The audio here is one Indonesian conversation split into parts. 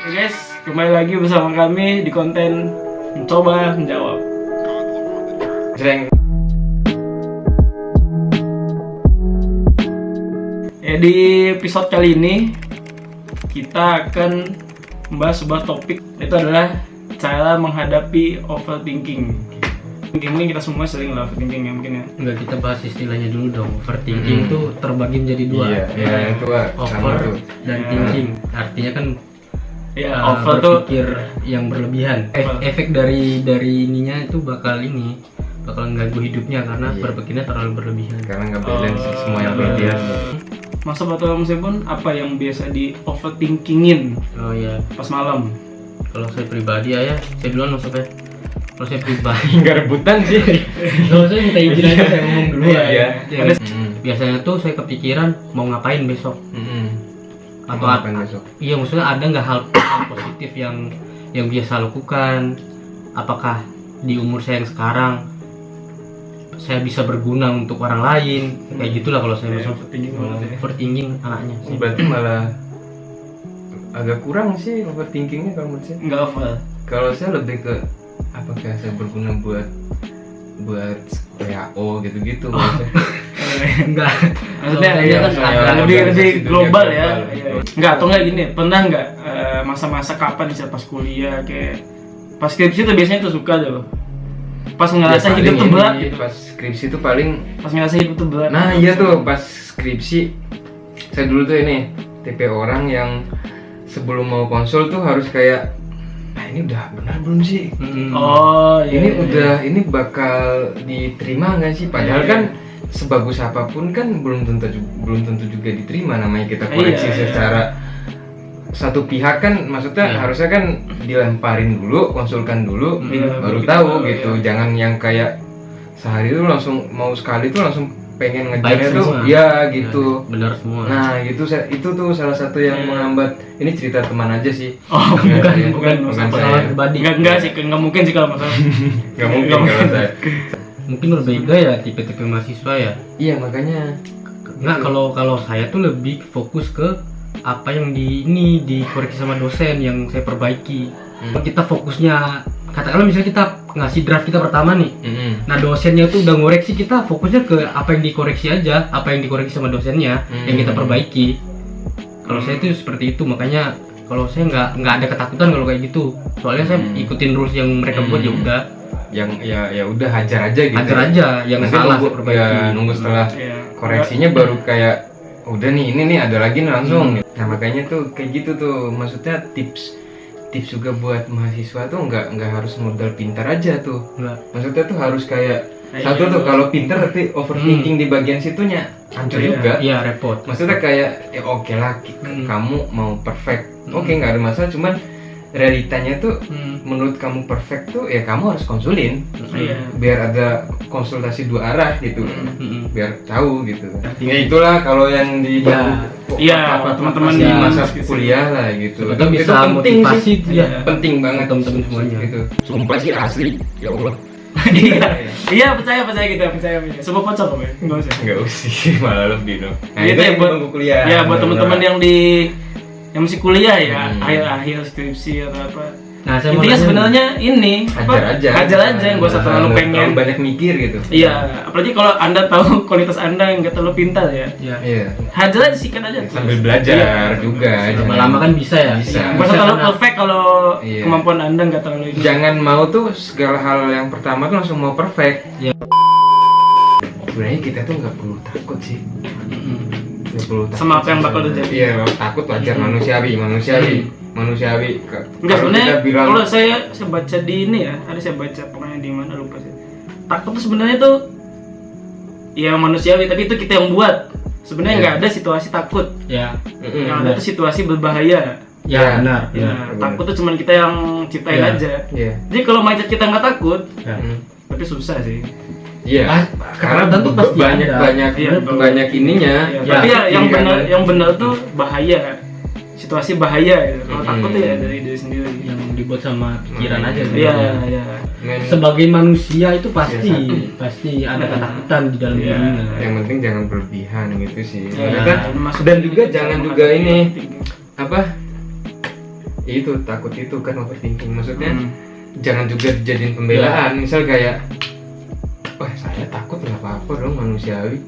Oke guys, kembali lagi bersama kami di konten mencoba menjawab. Di episode kali ini kita akan membahas sebuah topik, itu adalah cara menghadapi overthinking. Mungkin kita semua sering lah overthinking ya mungkin ya. Enggak, kita bahas istilahnya dulu dong. Overthinking tuh terbagi menjadi dua. Iya, itu Over dan thinking. Artinya kan Over tuh berpikir yang berlebihan. Efek dari ininya itu bakal mengganggu hidupnya karena berpikirnya terlalu berlebihan. Karena nggak balance semua yang berlebihan. Masa atau pun apa yang biasa di overthinkingin Oh iya, pas malam? kalau saya pribadi saya duluan masuk ya. Kalau saya pribadi Nggak rebutan sih. kalau saya minta izin aja, saya ngomong dulu Iya, ya. iya. Biasanya tuh saya kepikiran mau ngapain besok. Atau Ngapain besok? Iya, maksudnya ada nggak hal positif yang biasa lakukan? Apakah di umur saya yang sekarang saya bisa berguna untuk orang lain? Kayak gitulah kalau saya masuk overthinking anaknya sih. Berarti malah agak kurang sih overthinkingnya kalau menurut saya. Enggak over. Kalau saya lebih ke apakah saya berguna buat WHO gitu-gitu. Enggak. Maksudnya Kalau ya, saya kan ada lebih organisasi global dunia ya. global. Iya. Enggak, atau enggak gini, pernah enggak masa-masa kapan bisa pas kuliah kayak pas skripsi tuh biasanya tuh suka tuh. Pas ngerasa Ya, hidup tuh paling berat ini, gitu. pas skripsi tuh paling. Pas ngerasa hidup tuh berat. Nah iya tuh pas skripsi saya dulu tuh ini tipe orang yang sebelum mau konsul tuh harus kayak ini udah benar belum sih? Oh, iya. Ini bakal diterima nggak sih? Padahal Iya. kan sebagus apapun kan belum tentu juga diterima, namanya kita koreksi Iya, iya. secara satu pihak kan, maksudnya harusnya kan dilemparin dulu, konsulkan dulu, Iya, baru begitu, tahu iya. gitu. Jangan yang kayak sehari itu langsung mau sekali tuh langsung pengen Baik ngejarnya tuh, semua. ya gitu. Benar semua. Nah itu tuh salah satu yang menghambat. Ini cerita teman aja sih. Oh, Nggak, bukan bukan pengalaman saya. pribadi. Enggak sih, enggak mungkin sih kalau masalah. Nggak mungkin kalau saya. Mungkin berbeda ya tipe-tipe mahasiswa ya. Iya makanya. Nggak, kalau saya tuh lebih fokus ke apa yang dikoreksi sama dosen yang saya perbaiki. Kita fokusnya, katakanlah misalnya kita ngasih draft kita pertama nih. Nah dosennya tuh udah ngoreksi, kita fokusnya ke apa yang dikoreksi aja, apa yang dikoreksi sama dosennya yang kita perbaiki. Kalau saya tuh seperti itu, makanya kalau saya nggak ada ketakutan kalau kayak gitu. Soalnya saya ikutin rules yang mereka buat, ya udah. Yang ya udah hajar aja gitu. Hajar aja, yang Nanti salah nunggu, saya perbaiki. ya, nunggu setelah Iya. koreksinya baru kayak udah nih ini nih ada lagi nih langsung. Nah makanya tuh kayak gitu tuh, maksudnya tips juga buat mahasiswa tuh nggak harus modal pintar aja tuh. Nggak. Maksudnya tuh harus kayak Iya. satu tuh kalau pintar tapi overthinking di bagian situnya hancur Iya. juga. Iya, repot. Maksudnya kayak ya oke lah kamu mau perfect, oke nggak ada masalah, cuman realitanya tuh menurut kamu perfect tuh ya kamu harus konsulin. Iya. Biar ada konsultasi dua arah gitu, biar tahu gitu. Iya. Ya itulah kalau yang di Iya, teman-teman di di masa skripsi. kuliah lah gitu. Kita bisa penting motivasi sih, tuh ya. penting banget Teman-teman semuanya. gitu. Sumpah sih asli, ya Allah. Iya, percaya kita, percaya. Semua pocong kok, ya? Enggak usah. Enggak usah, malah lebih dong. Nah, Itu itu ya yang buat bangku kuliah. Ya buat teman-teman yang masih kuliah ya, akhir-akhir skripsi atau apa. Nah, saya mau Intinya nanya sebenarnya ini hajar aja, nggak usah terlalu pengen. banyak mikir gitu. Iya, apalagi kalau Anda tahu kualitas Anda yang nggak terlalu pintar ya. nih. Ya. Iya. Hajar aja, sikat aja. Sambil belajar juga. Lama-lama kan bisa ya. Bisa. Nggak usah terlalu perfect kalau Iya. kemampuan Anda nggak terlalu ini. Jangan mau tuh segala hal yang pertama tuh langsung mau perfect. Iya. Sebenarnya kita tuh nggak perlu takut sih. Nggak perlu takut Sama apa yang bakal terjadi. Iya, takut wajar, manusiawi. Enggak, Kalau sebenarnya kita bilang kalau saya baca di ini ya, ada saya baca pokoknya di mana lupa sih. Takut tuh sebenarnya tuh ya manusiawi, tapi itu kita yang buat. Sebenarnya Iya. nggak ada situasi takut. Ya. Yang ada tuh situasi berbahaya. Ya, benar. Ya, benar. takut tuh cuman kita yang ciptain Iya. aja. Iya. Jadi kalau mindset kita nggak takut, Ya. tapi susah sih. Iya. Karena ketakutan tuh pasti banyak ada. banyak ininya. Ya, Ya, tapi yang kiri kanan. yang benar tuh bahaya. Situasi bahaya gitu. Kalau takut tuh ya dari diri sendiri. Yang dibuat sama pikiran aja. Iya, sebenarnya. iya. Sebagai manusia itu pasti Iya, pasti ada ketakutan di dalam Iya. dirinya. Yang penting jangan berlebihan gitu sih. Ya, Maksudnya, ini masuk dan juga jangan juga ini penting. apa? itu takut itu kan overthinking. Maksudnya jangan juga dijadiin pembelaan. Misal kayak, wah saya takut nggak apa-apa dong, manusiawi.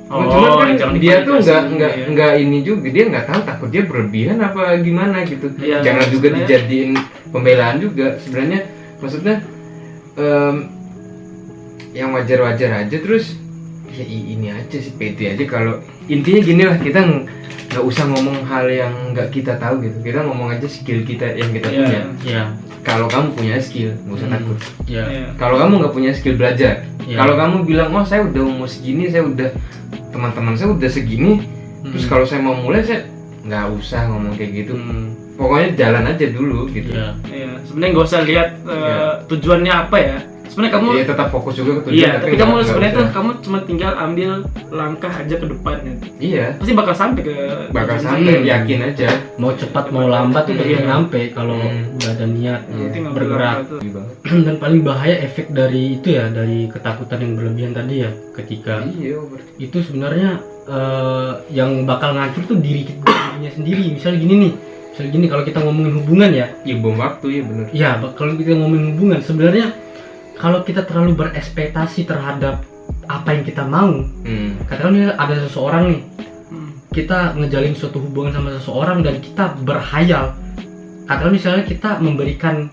Cuman kan jangan dia tuh dikualifikasi, nggak ini juga, dia nggak tahu takut dia berlebihan apa gimana gitu. Iya, Jangan juga sebenarnya- dijadiin pembelaan juga. Sebenarnya maksudnya yang wajar-wajar aja, terus ya ini aja sih, pede aja. Kalau intinya gini lah, kita nggak usah ngomong hal yang nggak kita tahu gitu. Kita ngomong aja skill kita yang kita Iya. punya. Ya. Kalau kamu punya skill, nggak usah takut. Ya. Iya. Kalau kamu nggak punya skill, belajar. Iya. Kalau kamu bilang, oh saya udah umur segini, saya udah, teman-teman saya udah segini, terus kalau saya mau mulai, saya nggak usah ngomong kayak gitu. Pokoknya jalan aja dulu gitu. Ya. Iya, sebenarnya nggak usah lihat tujuannya apa ya. Sebenarnya kamu Iya, tetap fokus juga ke tujuan. iya, tapi kamu nggak sebenarnya tuh usah. kamu cuma tinggal ambil langkah aja ke depannya. Iya, Pasti bakal sampai ke bakal tujuan sampai, sendiri. yakin aja. Mau cepat mau lambat tuh udah Iya. nyampe kalau udah ada niat Yang penting ngambil bergerak. langkah tuh. Iya banget. Dan paling bahaya efek dari itu ya, dari ketakutan yang berlebihan tadi ya, ketika Iya, itu sebenarnya yang bakal ngancur tuh dirinya sendiri. Misalnya gini, kalau kita ngomongin hubungan ya, bom waktu ya bener. ya kalau kita ngomongin hubungan, sebenarnya kalau kita terlalu berekspektasi terhadap apa yang kita mau, katakan ada seseorang nih, kita ngejalin suatu hubungan sama seseorang dan kita berhayal, katakan misalnya kita memberikan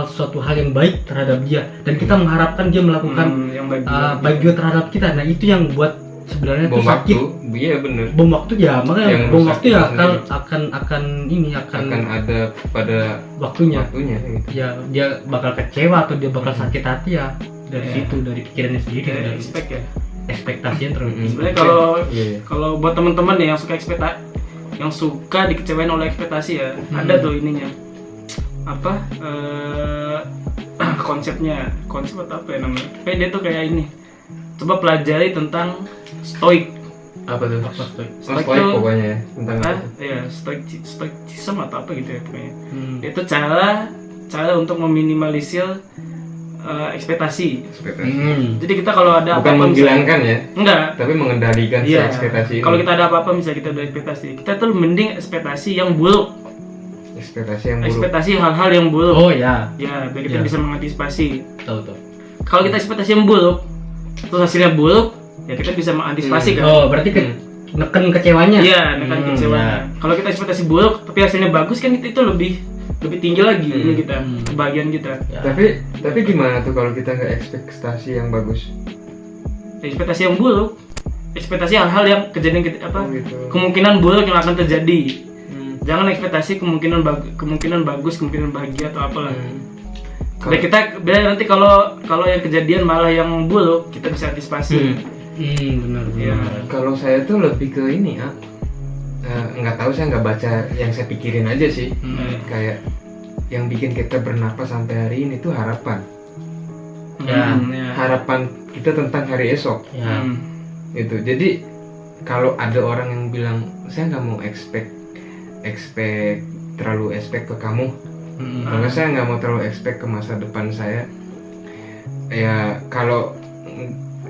suatu hal yang baik terhadap dia dan kita mengharapkan dia melakukan yang baik baik juga terhadap kita. Nah itu yang buat sebenarnya Bom tuh sakit. waktu, iya bener. Bom waktu ya, makanya Yang bom rusak waktu ya kita akan ada pada waktunya. gitu. Ya dia bakal kecewa atau dia bakal sakit hati ya dari Iya. situ, dari pikirannya sendiri, Kayak dari expect ya. ekspektasi yang terlalu tinggi. Sebenarnya kalau Iya. kalau buat teman-teman nih yang suka dikecewain oleh ekspektasi ya, ada tuh ininya. Apa konsep atau apa ya namanya? Kayak dia tuh kayak ini. Coba pelajari tentang stoik. Apa tuh? Apa tuh? Oh, stoik pokoknya ya, tentang apa? Ya, stoicism atau apa gitu ya pokoknya. Hmm. Itu cara untuk meminimalisir ekspektasi. Ekspektasi. Jadi kita kalau ada Bukan apa-apa menghilangkan ya, enggak. tapi mengendalikan si Iya. ekspektasi ini. Kalau kita ada apa-apa misalnya kita ada ekspektasi, kita tuh mending ekspektasi yang buruk. Ekspektasi yang buruk. Ekspektasi hal-hal yang buruk. Oh ya, Ya, biar kita Ya. bisa mengantisipasi. tahu. Kalau kita ekspektasi yang buruk, terus hasilnya buruk, ya kita bisa mengantisipasi kan. Oh berarti neken kecewanya. Iya, nekan kecewanya. Kalau kita ekspektasi buruk tapi hasilnya bagus kan itu lebih tinggi lagi ini kita, kebahagiaan kita. Ya. Tapi gimana tuh kalau kita nggak ekspektasi yang bagus? Ekspektasi yang buruk, ekspektasi hal-hal yang kejadian Gitu. kemungkinan buruk yang akan terjadi. Jangan ekspektasi kemungkinan bagus, kemungkinan bahagia atau apalah. Biar nanti kalau yang kejadian malah yang buruk, kita bisa antisipasi. Benar. Iya. Kalau saya tuh lebih ke ini ya, nggak tahu, saya nggak baca, yang saya pikirin aja sih. Kayak yang bikin kita bernapas sampai hari ini tuh harapan. Ya. Harapan kita tentang hari esok. Ya. Gitu. Jadi kalau ada orang yang bilang saya nggak mau terlalu expect ke kamu, karena saya nggak mau terlalu expect ke masa depan saya. Ya kalau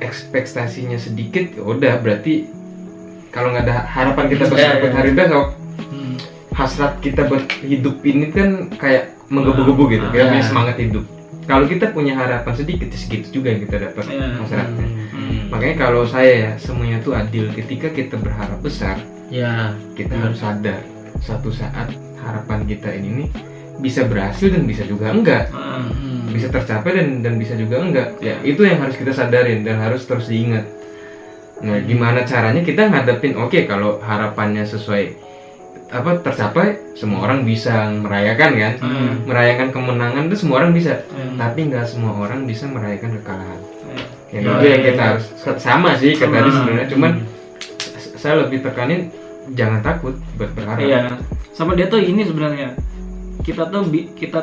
ekspektasinya sedikit, ya udah berarti kalau nggak ada harapan kita buat hari besok, hasrat kita buat hidup ini kan kayak menggebu-gebu gitu, kayak punya semangat hidup. Kalau kita punya harapan sedikit, segitu juga yang kita dapat hasratnya. Makanya kalau saya ya, semuanya tuh adil. Ketika kita berharap besar, Ya. kita harus sadar suatu saat harapan kita ini nih bisa berhasil dan bisa juga enggak, bisa tercapai dan bisa juga enggak. Ya itu yang harus kita sadarin dan harus terus diingat. Nah gimana caranya kita ngadepin, oke, kalau harapannya sesuai tercapai, semua orang bisa merayakan kan, merayakan kemenangan itu semua orang bisa, tapi nggak semua orang bisa merayakan kekalahan. Itu yang kita harus sama sih kayak tadi sebenarnya, cuman saya lebih tekanin jangan takut buat berharap. Iya. Sama dia tuh ini sebenarnya. Kita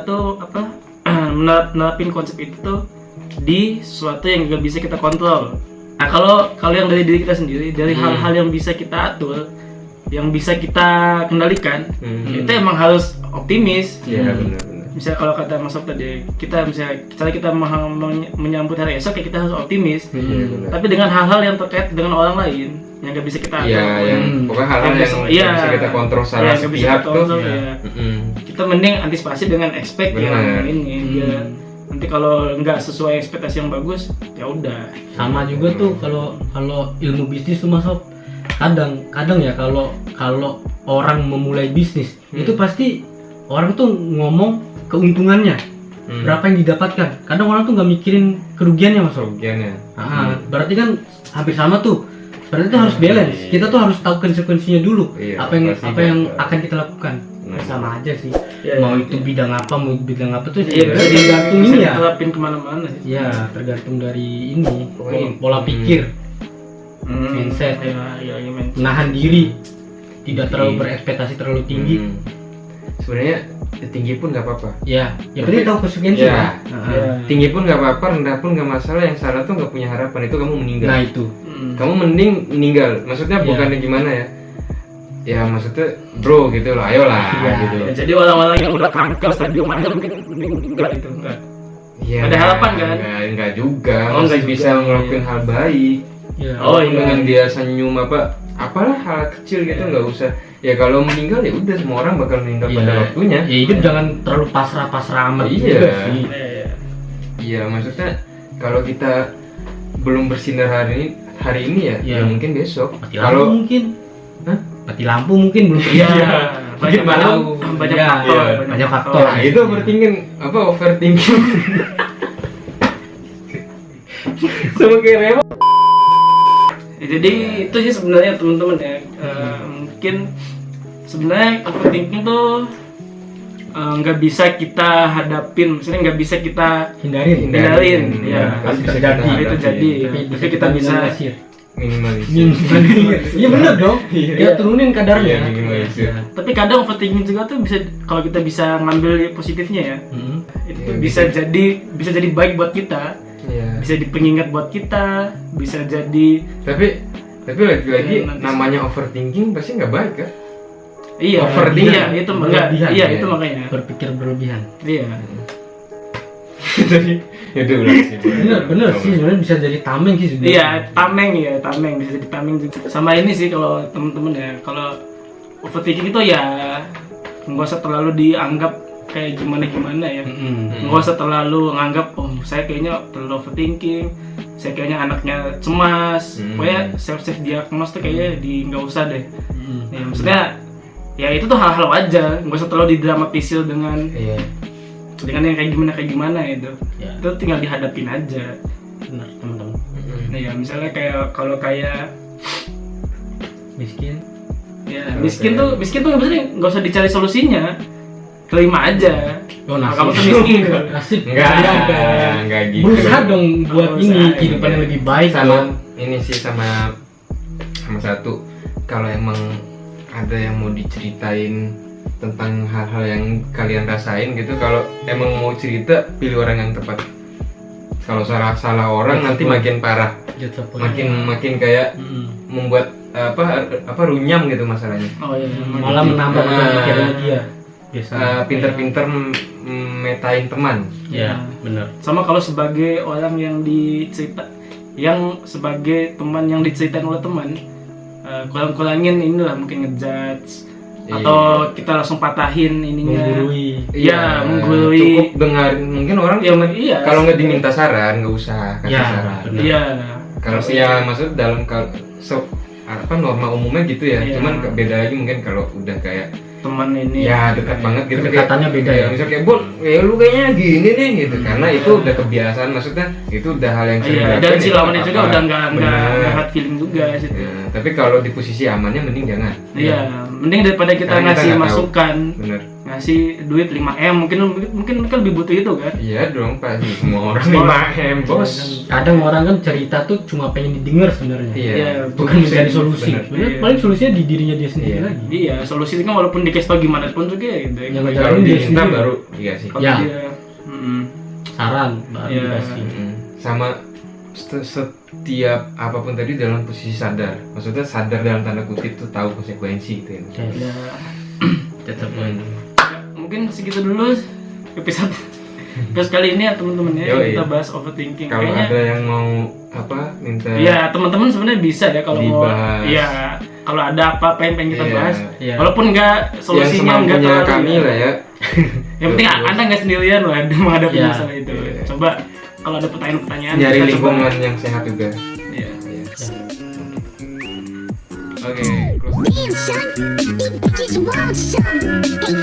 tuh apa menerapin konsep itu tuh di sesuatu yang gak bisa kita kontrol. Nah, kalau yang dari diri kita sendiri, dari hal-hal yang bisa kita atur, yang bisa kita kendalikan, itu emang harus optimis. Iya benar. misalnya kalau kata Mas Sob tadi, kita misalnya kita menyambut hari esok ya kita harus optimis. Benar. Tapi dengan hal-hal yang terkait dengan orang lain yang nggak bisa kita Iya, yang pokoknya hal-hal yang nggak bisa kita kontrol secara nggak bisa sepihak kita tuh. kontrol, ya. Kita mending antisipasi dengan expect Benar. yang ini. Ya. Nanti kalau nggak sesuai ekspektasi yang bagus, ya udah. Sama juga tuh kalau ilmu bisnis tuh Mas Sob. Kadang ya kalau orang memulai bisnis itu pasti orang tuh ngomong keuntungannya. Berapa yang didapatkan. Kadang orang tuh nggak mikirin kerugiannya Mas Sob. Kerugiannya. Berarti kan hampir sama tuh. Berarti itu harus balance. Kita tuh harus tahu konsekuensinya dulu. Iya, apa yang akan kita lakukan. Sama aja sih. Ya, mau itu bidang apa tuh Iya, tergantung bisa ini ya. diterapin kemana-mana sih. Ya, tergantung dari ini Pokoknya, pola pikir, mindset, Ya, mindset. menahan diri, tidak terlalu berekspektasi terlalu tinggi. Sebenarnya tinggi pun nggak apa-apa. Ya, yang penting tahu konsekuensi Ya. kan. Ya. Tinggi pun nggak apa-apa, rendah pun nggak masalah. Yang salah tuh nggak punya harapan, itu kamu meninggal. Nah itu. Kamu mending meninggal. Maksudnya Iya. bukannya gimana ya? Ya maksudnya bro gitu loh, ayolah Iya. gitu. Ya, jadi orang-orang yang udah kanker stadium akhir mungkin meninggal itu enggak. Ya, Ada harapan kan? Enggak juga. Oh, Masih enggak bisa juga, ngelakuin iya. hal baik. Ya. Oh, iya. Dengan dia senyum apalah hal kecil gitu nggak usah. Ya kalau meninggal ya udah, semua orang bakal meninggal pada waktunya. Ya hidup jangan terlalu pasrah amat Iya. juga sih. Iya, maksudnya kalau kita belum bersinar hari ini ya, Iya. ya mungkin besok. Mati lampu Kalau mungkin. Hah? Mati lampu mungkin belum Iya. kerja. Banyak Mana faktor, tahu. banyak Iya, faktor, iya, banyak faktor. nah, itu overthinking overthinking. Sama kayak Remo. Ya, jadi itu sih sebenarnya teman-teman ya. Mungkin sebenarnya overthinking tuh nggak bisa kita hadapin, maksudnya nggak bisa kita Hindarin. ya. Pasti bisa Terjadi. kita Itu hadapi. jadi. Tapi kita bisa minimalisir. Iya benar dong. Iya. Ya turunin kadarnya. Iya, minimalisir. Tapi kadang overthinking juga tuh bisa, kalau kita bisa ngambil positifnya ya, itu tuh bisa jadi baik buat kita, Iya. bisa jadi pengingat buat kita, bisa jadi Tapi lagi-lagi Iya, nanti namanya overthinking pasti nggak baik kan? iya Overthinking. iya itu Berlebihan, iya ya. itu makanya Berpikir berlebihan. iya. Jadi ya udah ulang sih. Bener sih, sebenarnya bisa jadi tameng sih sebenarnya. Iya, tameng bisa jadi tameng juga. Sama ini sih kalau temen-temen ya, kalau overthinking itu ya nggak usah terlalu dianggap kayak gimana ya. Nggak usah terlalu nganggap, oh saya kayaknya terlalu overthinking, saya kayaknya anaknya cemas. Pokoknya self diagnose tuh kayaknya nggak usah deh. Ya, maksudnya ya itu tuh hal-hal wajar, nggak usah terlalu didramatisir dengan Iya. yang kayak gimana itu. Ya. Itu tinggal dihadapin aja. Benar teman-teman. Nah ya misalnya kalau kayak Miskin. ya miskin tuh nggak usah dicari solusinya, terima aja. Oh Kamu tuh nasib. miskin. Nasib. Enggak gitu. Berusaha dong buat ini kehidupan yang lebih baik sama dong. ini sih sama satu, kalau emang ada yang mau diceritain tentang hal-hal yang kalian rasain gitu, kalau emang mau cerita pilih orang yang tepat. Kalau salah orang nanti makin parah, makin kayak membuat apa runyam gitu masalahnya. Oh iya. Malah menambah pikirannya dia. Pinter-pinter metain teman. Ya, benar. Sama kalau sebagai orang yang sebagai teman yang diceritain oleh teman, kurang-kurangin inilah mungkin ngejudge atau kita langsung patahin ininya. Menggurui. Iya, menggurui. Cukup dengar, mungkin orang Iya. kalau nggak diminta saran nggak usah kasih Ya, saran. benar. Iya. Kalau ya maksud dalam norma umumnya gitu ya. Iya. Cuman beda lagi mungkin kalau udah kayak Teman ini. ya dekat banget gitu. Kedekatannya beda ya. Misal kayak Bol, ya lu kayaknya gini nih gitu. Karena itu udah kebiasaan, maksudnya itu udah hal yang sering Iya, dilakuin, dan ya si nggak lawannya juga apa-apa. udah nggak Bener. hard feeling juga sih. Ya, tapi kalau di posisi amannya mending jangan. Iya, mending daripada kita Karena kita ngasih nggak tahu. masukan, Bener. ngasih duit 5M, mungkin mereka lebih butuh itu kan. Iya dong pasti semua orang Semua 5M bos. Kadang orang kan cerita tuh cuma pengen didengar sebenarnya. Iya. Bukan mencari solusi. Bener. Sebenarnya Iya. paling solusinya di dirinya dia sendiri Iya. lagi. Iya, solusi itu kan walaupun dikasih tau gimana pun juga gitu. Yang Kalau ngejalanin dia diminta sendiri. baru dikasih. Kalau Ya. dia Saran baru Iya. dikasih. Sama setiap apapun tadi dalam posisi sadar, maksudnya sadar dalam tanda kutip tuh tahu konsekuensi gitu ya. ya, Tetap mungkin segitu dulu episode kali ini ya teman-teman ya, Yoi. kita bahas overthinking. Kalau Kayaknya ada yang mau minta ya teman-teman sebenarnya bisa ya kalau mau dibahas. ya kalau ada apa-apa yang pengen kita Iya. bahas. Iya. Walaupun nggak yang solusinya nggak semampunya terlalu kami lah ya. Yang penting Anda nggak sendirian lah menghadapi Iya. masalah itu. Iya. Coba kalau ada pertanyaan-pertanyaan Nyari kita lingkungan yang sehat juga. Iya. Iya. Oke, close. Damn, son, big bitches want some. Hey,